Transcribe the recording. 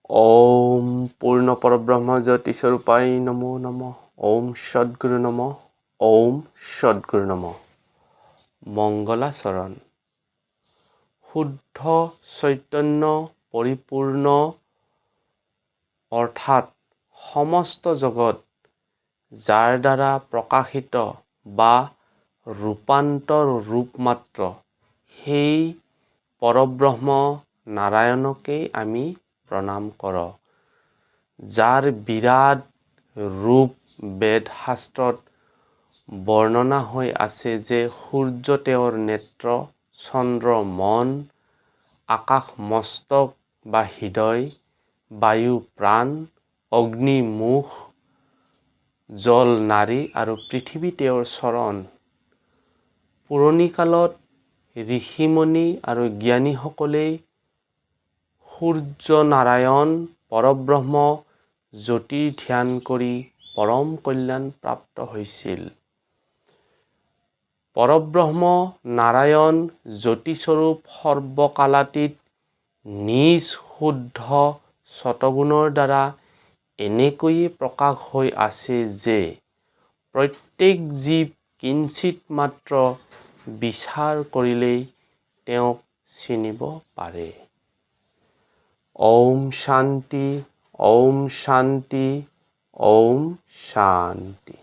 ওম পূৰ্ণ পৰব্ৰহ্ম জ্যোতি স্বৰূপায় নমো নমঃ। ওম সদ্গুৰু নমঃ। ওম সদ্গুৰু নমঃ। মংগলাচৰণ। শুদ্ধ চৈতন্য পৰিপূৰ্ণ অৰ্থাৎ সমস্ত জগত যাৰ দ্বাৰা প্ৰকাশিত বা ৰূপান্তৰ ৰূপ মাত্ৰ সেই পৰব্ৰহ্ম নাৰায়ণকেই আমি প্ৰণাম কৰোঁ। যাৰ বিৰাট ৰূপ বেদ শাস্ত্ৰত বৰ্ণনা হৈ আছে যে সূৰ্য তেওঁৰ নেত্ৰ, চন্দ্ৰ মন, আকাশ মস্তক বা হৃদয়, বায়ু প্ৰাণ, অগ্নি মুখ, জল নাড়ী আৰু পৃথিৱী তেওঁৰ চৰণ। পুৰণি কালত ঋষিমুনি আৰু জ্ঞানীসকলেই সূৰ্য নাৰায়ণ পৰব্ৰহ্ম জ্যোতিৰ ধ্যান কৰি পৰম কল্যাণ প্ৰাপ্ত হৈছিল। পৰব্ৰহ্ম নাৰায়ণ জ্যোতিস্বৰূপ সৰ্বকালাতীত নিজ শুদ্ধ শতগুণৰ দ্বাৰা এনেকৈয়ে প্ৰকাশ হৈ আছে যে প্ৰত্যেক জীৱ কিঞ্চিত মাত্ৰ বিচাৰ কৰিলেই তেওঁক চিনিব পাৰে। ওম শান্তি, ওম শান্তি, ওম শান্তি।